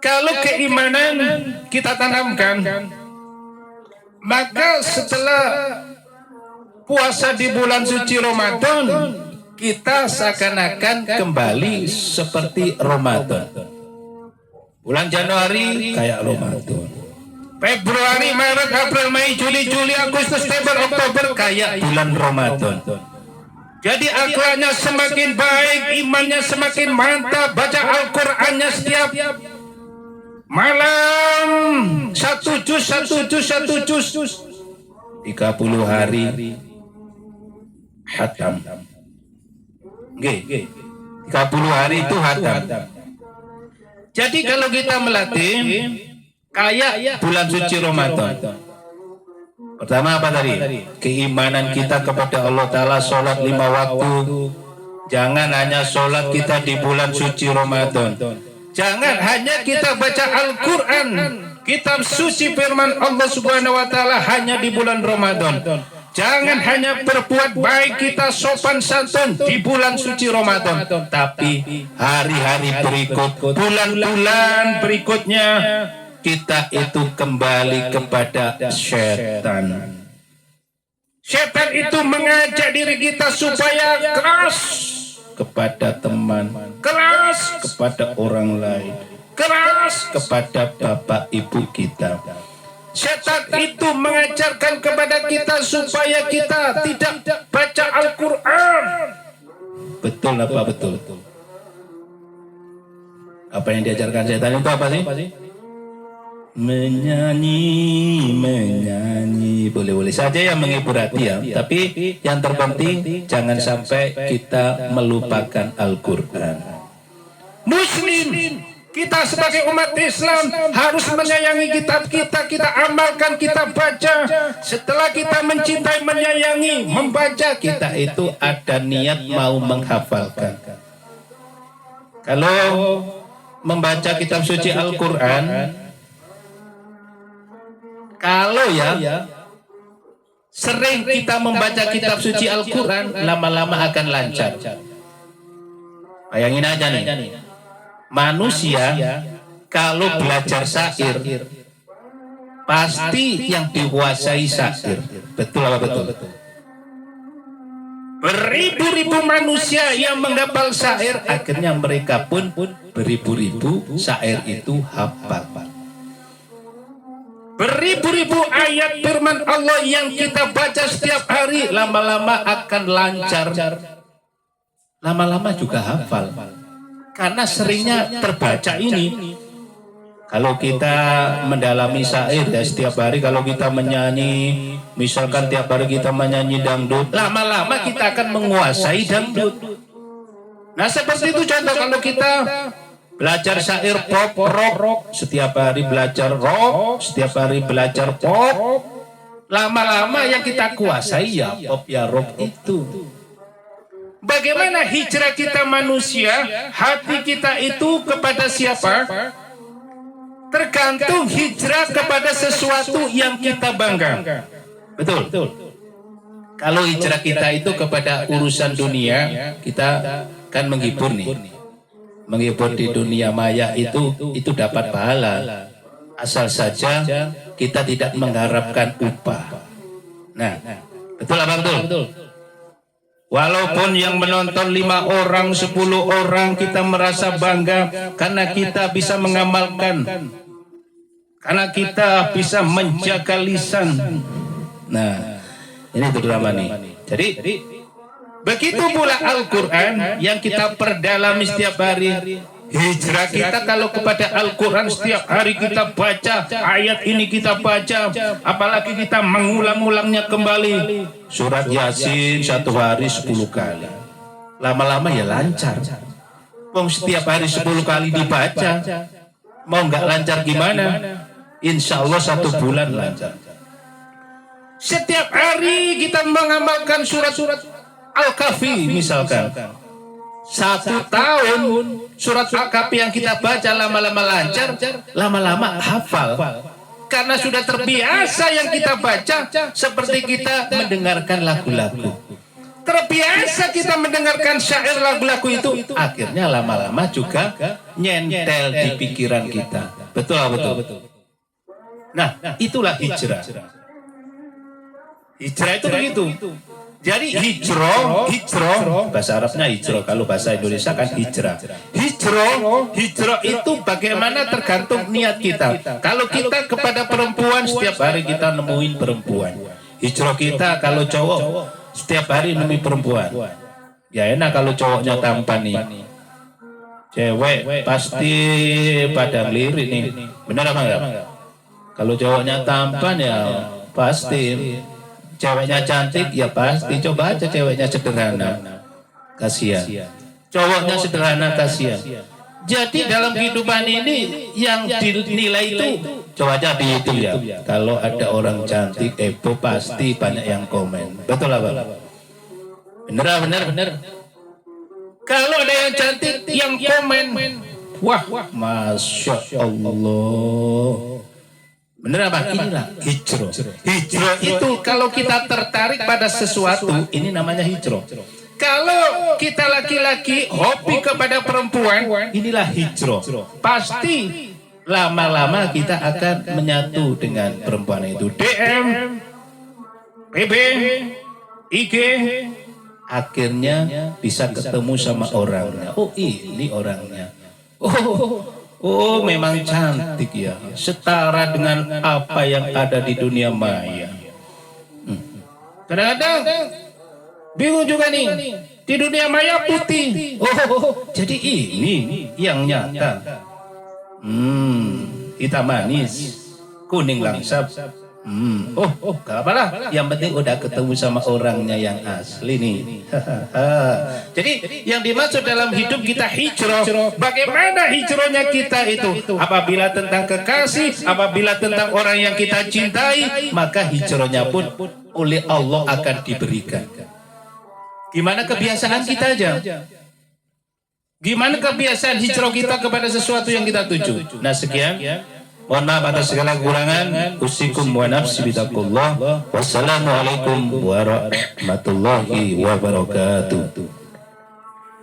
Kalau keimanan kita tanamkan, maka setelah puasa di bulan suci Ramadan, kita seakan-akan kembali seperti Ramadan. Bulan Januari kayak Ramadan, Februari, Maret, April, Mei, Juli, Agustus, September, Oktober kayak bulan Ramadan. Jadi akhlaknya semakin baik, imannya semakin mantap, baca Al-Qur'annya setiap malam satu juz 30 hari hatam. Nggih, 30 hari itu hatam. Jadi kalau kita melatih kayak bulan suci Ramadan, pertama apa tadi? Keimanan kita kepada Allah Ta'ala, sholat 5 waktu. Jangan hanya sholat kita di bulan suci Ramadan. Jangan hanya kita baca Al-Quran, kitab suci firman Allah Subhanahu wa Ta'ala hanya di bulan Ramadan. Jangan hanya berbuat baik kita sopan santun di bulan suci Ramadan, tapi hari-hari berikut, bulan-bulan berikutnya kita itu kembali kepada setan. Setan itu mengajak diri kita supaya keras kepada teman, keras kepada orang lain, keras kepada bapak ibu kita. Setan itu mengajarkan kepada kita supaya kita tidak baca Al-Quran. Betul apa betul? Apa yang diajarkan setan itu apa sih? Menyanyi, boleh-boleh saja yang menghibur hati ya. Tapi yang terpenting jangan sampai kita melupakan Al-Quran. Muslim, kita sebagai umat Islam harus menyayangi kitab kita amalkan, kita baca. Setelah kita mencintai, menyayangi, membaca, kita itu ada niat mau menghafalkan. Kalau membaca kitab suci Al-Quran, kalau sering kita membaca kitab suci Al-Quran, lama-lama akan lancar. Bayangin aja nih, manusia kalau belajar syair pasti yang dikuasai syair. Betul apa betul? Beribu-ribu manusia yang menghafal syair, akhirnya mereka pun beribu-ribu syair itu hafal. Beribu-ribu ayat firman Allah yang kita baca setiap hari, lama-lama akan lancar. Lama-lama juga hafal. Karena seringnya terbaca ini. Kalau kita mendalami syair ya setiap hari, kalau kita menyanyi, misalkan tiap hari kita menyanyi dangdut, lama-lama kita akan menguasai dangdut. Nah seperti itu contoh kalau kita belajar syair pop, rock, setiap hari belajar rock, setiap hari belajar pop, lama-lama yang kita kuasai ya pop ya rock itu. Bagaimana hijrah kita manusia, hati kita itu kepada siapa? Tergantung hijrah kepada sesuatu yang kita bangga. Betul. Kalau hijrah kita itu kepada urusan dunia, kita kan menghibur nih. Menghibur di dunia maya itu dapat pahala, asal saja kita tidak mengharapkan upah. Nah, betul apa betul? Walaupun yang menonton 5 orang, 10 orang, kita merasa bangga karena kita bisa mengamalkan, karena kita bisa menjaga lisan. Nah, ini terutama nih. Jadi begitu pula Al-Quran yang kita perdalami setiap hari. Hijrah kita kalau kepada Al-Quran setiap hari kita baca, ayat ini kita baca, apalagi kita mengulang-ulangnya kembali. Surat Yasin 1 hari 10 kali. Lama-lama ya lancar. Wong setiap hari 10 kali dibaca. Mau nggak lancar gimana? Insya Allah 1 bulan lancar. Setiap hari kita mengamalkan surat-surat Al-Kahfi misalkan. 1 tahun surat Al-Kahfi yang kita baca lama-lama lancar, lama-lama hafal. Karena sudah terbiasa yang kita baca, seperti kita mendengarkan lagu-lagu. terbiasa kita mendengarkan syair lagu-lagu itu, akhirnya lama-lama juga nyentel di pikiran kita. Betul. Nah, itulah hijrah. Hijrah itu begitu. Jadi hijrah, bahasa Arabnya hijrah, kalau bahasa Indonesia kan hijrah. Hijrah itu bagaimana tergantung niat kita. Kalau kita kepada perempuan, setiap hari kita nemuin perempuan. Hijrah kita kalau cowok, setiap hari nemuin perempuan. Ya enak kalau cowoknya tampan nih. Cewek pasti pada ngelirik nih. Benar apa enggak? Kalau cowoknya tampan ya pasti. Ceweknya cantik ya pasti. Coba aja ceweknya sederhana, kasihan. Cowoknya sederhana, kasihan. Jadi dalam kehidupan ini yang dinilai itu, coba aja dihitung ya. Kalau ada orang cantik, pasti banyak yang komen. Betul apa? Bener. Kalau ada yang cantik, yang komen, wah, masya Allah. Bener apa? Inilah hijrah. Hijrah itu kalau kita tertarik pada sesuatu, ini namanya hijrah. Kalau kita laki-laki hobi kepada perempuan, inilah hijrah. Pasti lama-lama kita akan menyatu dengan perempuan itu. DM, PB, IG, akhirnya bisa ketemu sama orangnya. Oh, ini orangnya. Oh, memang cantik ya, setara dengan apa yang ada di dunia maya. Kadang-kadang bingung juga nih, di dunia maya putih. Jadi ini yang nyata. Hitam manis, kuning langsap. Gak apalah. Yang penting udah ketemu sama orangnya yang asli nih. Jadi yang dimaksud dalam hidup kita hijrah. Bagaimana hijrahnya kita itu? Apabila tentang kekasih, apabila tentang orang yang kita cintai, maka hijrahnya pun oleh Allah akan diberikan. Gimana kebiasaan kita aja? Gimana kebiasaan hijrah kita kepada sesuatu yang kita tuju? Nah, sekian. Mohon maaf atas segala kekurangan. Usikum wa nafsi bitaqullah. Wassalamualaikum warahmatullahi wabarakatuh.